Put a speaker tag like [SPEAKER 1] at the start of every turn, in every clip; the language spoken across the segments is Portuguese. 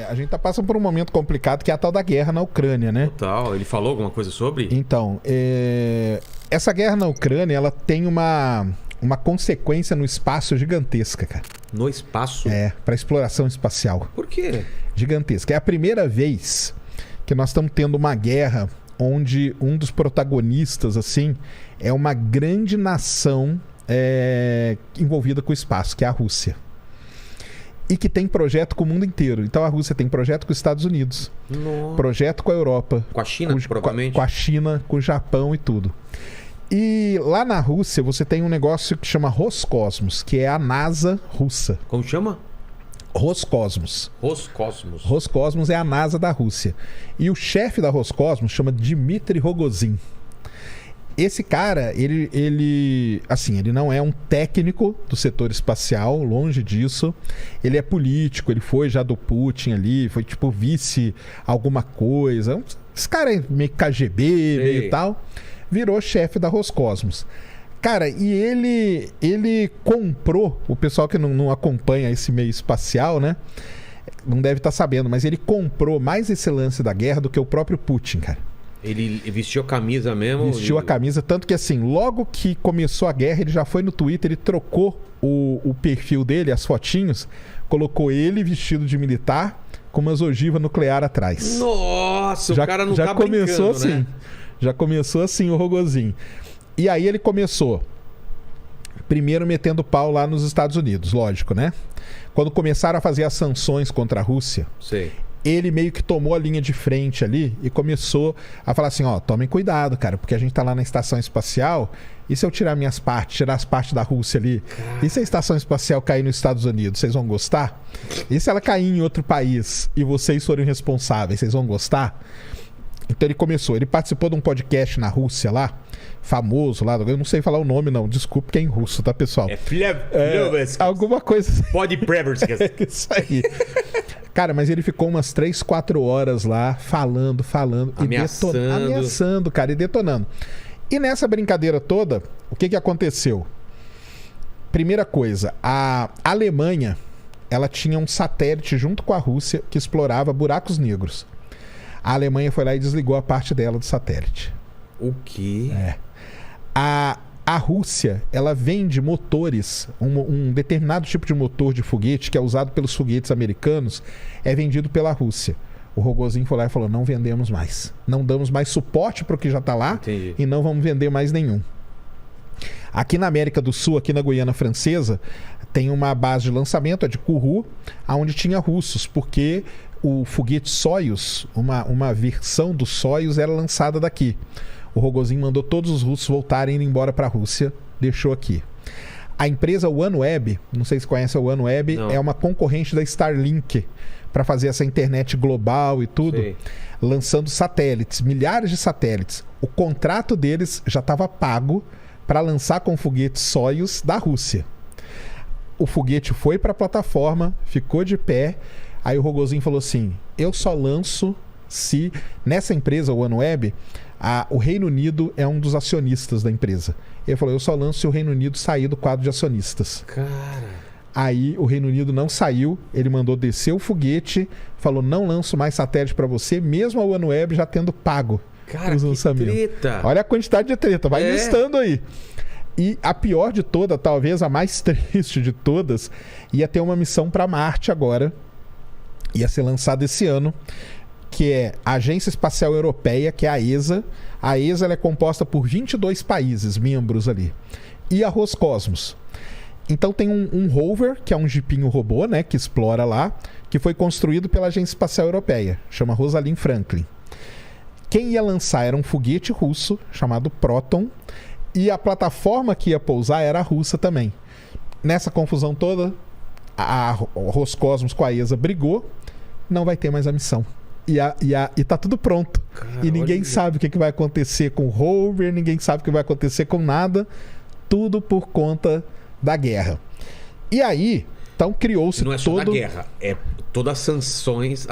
[SPEAKER 1] A gente tá passando por um momento complicado que é a tal da guerra na Ucrânia, né?
[SPEAKER 2] Total. Ele falou alguma coisa sobre?
[SPEAKER 1] Então, essa guerra na Ucrânia, ela tem uma consequência no espaço gigantesca, cara.
[SPEAKER 2] No espaço?
[SPEAKER 1] Para exploração espacial.
[SPEAKER 2] Por quê?
[SPEAKER 1] Gigantesca. É a primeira vez que nós estamos tendo uma guerra onde um dos protagonistas, assim, é uma grande nação envolvida com o espaço, que é a Rússia. E que tem projeto com o mundo inteiro. Então a Rússia tem projeto com os Estados Unidos.
[SPEAKER 2] Nossa.
[SPEAKER 1] Projeto com a Europa.
[SPEAKER 2] Com a China, provavelmente?
[SPEAKER 1] Com a China, com o Japão e tudo. E lá na Rússia você tem um negócio que chama Roscosmos, que é a NASA russa.
[SPEAKER 2] Como chama?
[SPEAKER 1] Roscosmos.
[SPEAKER 2] Roscosmos.
[SPEAKER 1] Roscosmos é a NASA da Rússia. E o chefe da Roscosmos chama Dmitry Rogozin. Esse cara, ele não é um técnico do setor espacial, longe disso. Ele é político, ele foi já do Putin ali, foi tipo vice alguma coisa. Esse cara é meio KGB, meio tal. Virou chefe da Roscosmos. Cara, e ele comprou, o pessoal que não acompanha esse meio espacial, né? Não deve estar sabendo, mas ele comprou mais esse lance da guerra do que o próprio Putin, cara.
[SPEAKER 2] Ele vestiu a camisa mesmo?
[SPEAKER 1] Vestiu a camisa, tanto que assim, logo que começou a guerra, ele já foi no Twitter, ele trocou o perfil dele, as fotinhos, colocou ele vestido de militar com uma ogiva nuclear atrás.
[SPEAKER 2] Nossa, o cara não tá
[SPEAKER 1] começou
[SPEAKER 2] brincando,
[SPEAKER 1] assim,
[SPEAKER 2] né?
[SPEAKER 1] Já começou assim o Rogozin. E aí ele começou primeiro metendo pau lá nos Estados Unidos, lógico, né? Quando começaram a fazer as sanções contra a Rússia,
[SPEAKER 2] sei,
[SPEAKER 1] ele meio que tomou a linha de frente ali e começou a falar assim, ó, tomem cuidado, cara, porque a gente tá lá na estação espacial, e se eu tirar minhas partes, tirar as partes da Rússia ali, e se a estação espacial cair nos Estados Unidos, vocês vão gostar? E se ela cair em outro país e vocês forem responsáveis, vocês vão gostar? Então ele participou de um podcast na Rússia lá, famoso lá, eu não sei falar o nome não, desculpe que é em russo, tá, pessoal? Alguma coisa assim.
[SPEAKER 2] É
[SPEAKER 1] Isso aí. Cara, mas ele ficou umas 3, 4 horas lá, falando, ameaçando, cara, e detonando. E nessa brincadeira toda, o que aconteceu? Primeira coisa, a Alemanha, ela tinha um satélite junto com a Rússia que explorava buracos negros. A Alemanha foi lá e desligou a parte dela do satélite.
[SPEAKER 2] O quê?
[SPEAKER 1] A Rússia, ela vende motores, um determinado tipo de motor de foguete que é usado pelos foguetes americanos, é vendido pela Rússia. O Rogozin foi lá e falou, não vendemos mais. Não damos mais suporte para o que já está lá. Entendi. E não vamos vender mais nenhum. Aqui na América do Sul, aqui na Guiana Francesa, tem uma base de lançamento, a de Kourou, onde tinha russos, porque o foguete Soyuz, uma versão do Soyuz era lançada daqui. O Rogozin mandou todos os russos voltarem e ir embora para a Rússia, deixou aqui. A empresa OneWeb, não sei se conhece a OneWeb, é uma concorrente da Starlink para fazer essa internet global e tudo, lançando satélites, milhares de satélites. O contrato deles já estava pago para lançar com foguete Soyuz da Rússia. O foguete foi para a plataforma, ficou de pé, aí o Rogozin falou assim, eu só lanço se nessa empresa OneWeb o Reino Unido é um dos acionistas da empresa. Ele falou, eu só lanço se o Reino Unido sair do quadro de acionistas.
[SPEAKER 2] Cara.
[SPEAKER 1] Aí o Reino Unido não saiu, ele mandou descer o foguete, falou, não lanço mais satélite para você, mesmo a OneWeb já tendo pago os lançamentos. Treta. Olha a quantidade de treta, vai listando aí. E a pior de toda, talvez a mais triste de todas, ia ter uma missão para Marte agora, ia ser lançada esse ano, que é a Agência Espacial Europeia, que é a ESA. A ESA ela é composta por 22 países membros ali. E a Roscosmos. Então tem um rover, que é um jipinho robô, né, que explora lá, que foi construído pela Agência Espacial Europeia, chama Rosalind Franklin. Quem ia lançar era um foguete russo, chamado Proton, e a plataforma que ia pousar era a russa também. Nessa confusão toda, a Roscosmos com a ESA brigou, não vai ter mais a missão. E tá tudo pronto. Cara, e ninguém sabe o que vai acontecer com o rover, ninguém sabe o que vai acontecer com nada. Tudo por conta da guerra. E aí, então criou-se todo...
[SPEAKER 2] Não é só da guerra, é todas as sanções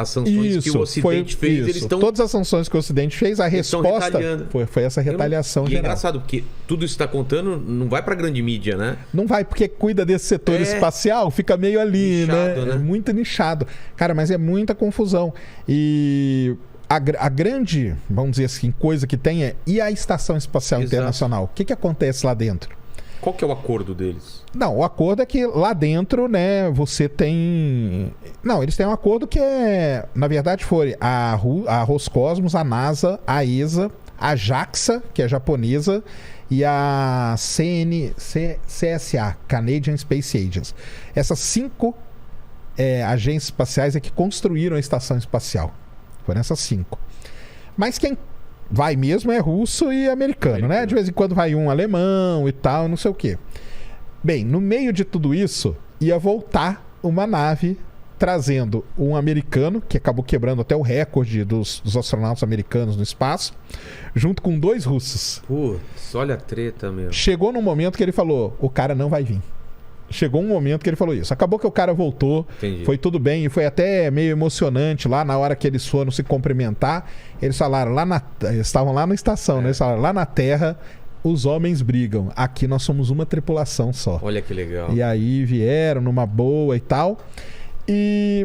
[SPEAKER 2] que o Ocidente fez,
[SPEAKER 1] isso.
[SPEAKER 2] eles estão...
[SPEAKER 1] Todas as sanções que o Ocidente fez, a resposta foi essa retaliação geral.
[SPEAKER 2] É engraçado, porque tudo isso está contando, não vai para grande mídia, né?
[SPEAKER 1] Não vai, porque cuida desse setor espacial, fica meio ali,
[SPEAKER 2] nichado, né?
[SPEAKER 1] É muito nichado. Cara, mas é muita confusão. E a grande, vamos dizer assim, coisa que tem é... E a Estação Espacial Internacional? O que acontece lá dentro?
[SPEAKER 2] Qual que é o acordo deles?
[SPEAKER 1] Não, o acordo é que lá dentro, né, você tem... Não, eles têm um acordo que é... Na verdade, foi a Roscosmos, a NASA, a ESA, a JAXA, que é japonesa, e a CSA, Canadian Space Agency. Essas 5 agências espaciais é que construíram a estação espacial. Foram essas 5. Mas quem vai mesmo é russo e americano, né? De vez em quando vai um alemão e tal, não sei o quê. Bem, no meio de tudo isso, ia voltar uma nave trazendo um americano, que acabou quebrando até o recorde dos astronautas americanos no espaço, junto com 2 russos.
[SPEAKER 2] Putz, olha a treta, meu.
[SPEAKER 1] Chegou num momento que ele falou, o cara não vai vir. Chegou um momento que ele falou isso. Acabou que o cara voltou, foi tudo bem, e foi até meio emocionante lá na hora que eles foram se cumprimentar. Eles falaram, eles estavam lá na estação, né? Eles falaram, lá na Terra, os homens brigam. Aqui nós somos uma tripulação só.
[SPEAKER 2] Olha que legal.
[SPEAKER 1] E aí vieram numa boa e tal.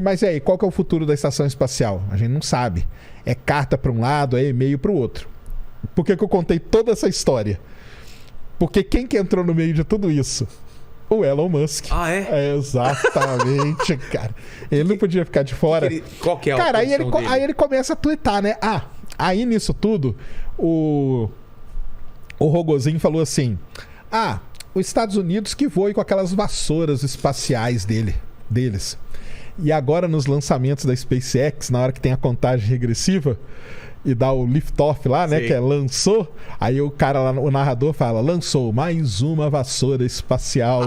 [SPEAKER 1] Mas e aí, qual que é o futuro da estação espacial? A gente não sabe. É carta para um lado, é e-mail para o outro. Por que eu contei toda essa história? Porque quem que entrou no meio de tudo isso? O Elon Musk.
[SPEAKER 2] Ah, é?
[SPEAKER 1] Exatamente, cara. Ele não podia ficar de fora.
[SPEAKER 2] Qual que é a
[SPEAKER 1] cara,
[SPEAKER 2] posição dele?
[SPEAKER 1] Aí ele começa a twittar, né? Aí nisso tudo, o Rogozin falou assim, os Estados Unidos que voem com aquelas vassouras espaciais deles. E agora nos lançamentos da SpaceX, na hora que tem a contagem regressiva, e dá o lift-off lá, né?
[SPEAKER 2] Sim.
[SPEAKER 1] Que é lançou. Aí o cara lá, o narrador fala, lançou mais uma vassoura espacial.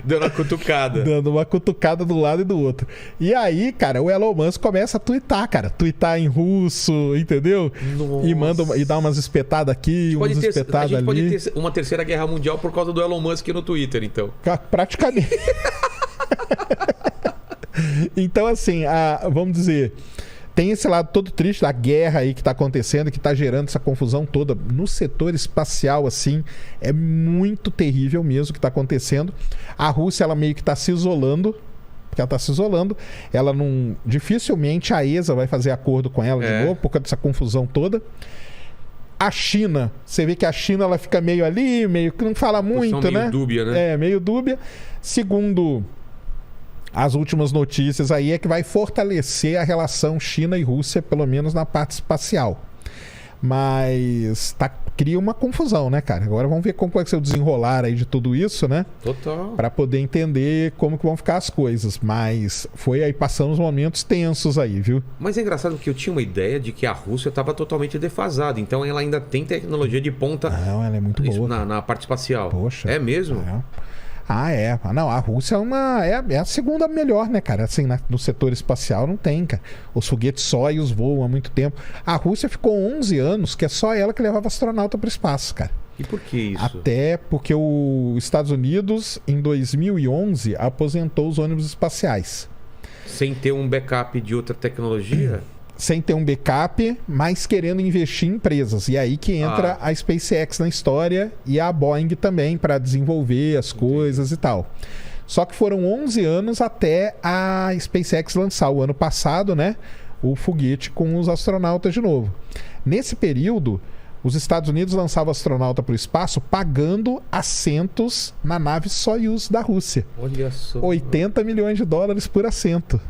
[SPEAKER 2] Dando uma cutucada.
[SPEAKER 1] Dando uma cutucada do lado e do outro. E aí, cara, o Elon Musk começa a twittar, cara. Twittar em russo, entendeu?
[SPEAKER 2] Nossa.
[SPEAKER 1] E dá umas espetadas aqui, umas espetadas ali.
[SPEAKER 2] A gente pode ter uma terceira guerra mundial por causa do Elon Musk no Twitter, então.
[SPEAKER 1] Praticamente. Então, assim, vamos dizer... Tem esse lado todo triste da guerra aí que está acontecendo, que está gerando essa confusão toda. No setor espacial, assim, é muito terrível mesmo o que está acontecendo. A Rússia, ela meio que está se isolando. Porque ela está se isolando. Ela não... Dificilmente a ESA vai fazer acordo com ela de novo, por causa dessa confusão toda. A China, você vê que a China ela fica meio ali, meio que não fala muito, né?
[SPEAKER 2] Meio dúbia, né?
[SPEAKER 1] Meio dúbia. Segundo... As últimas notícias aí é que vai fortalecer a relação China e Rússia, pelo menos na parte espacial. Mas cria uma confusão, né, cara? Agora vamos ver como vai ser o desenrolar aí de tudo isso, né?
[SPEAKER 2] Total.
[SPEAKER 1] Para poder entender como que vão ficar as coisas. Mas foi aí passando os momentos tensos aí, viu?
[SPEAKER 2] Mas é engraçado porque eu tinha uma ideia de que a Rússia estava totalmente defasada. Então ela ainda tem tecnologia de ponta.
[SPEAKER 1] Não, ela é muito boa.
[SPEAKER 2] Na parte espacial.
[SPEAKER 1] Poxa.
[SPEAKER 2] É mesmo?
[SPEAKER 1] Não, a Rússia é a segunda melhor, né, cara? Assim, no setor espacial não tem, cara. Os foguetes Soyuz voam há muito tempo. A Rússia ficou 11 anos, que é só ela que levava astronauta para o espaço, cara.
[SPEAKER 2] E por que isso?
[SPEAKER 1] Até porque os Estados Unidos, em 2011, aposentou os ônibus espaciais.
[SPEAKER 2] Sem ter um backup de outra tecnologia?
[SPEAKER 1] Sem ter um backup, mas querendo investir em empresas. E aí que entra a SpaceX na história e a Boeing também para desenvolver as coisas e tal. Só que foram 11 anos até a SpaceX lançar o ano passado, né, o foguete com os astronautas de novo. Nesse período, os Estados Unidos lançavam astronauta para o espaço pagando assentos na nave Soyuz da Rússia.
[SPEAKER 2] Olha só.
[SPEAKER 1] $80 milhões por assento.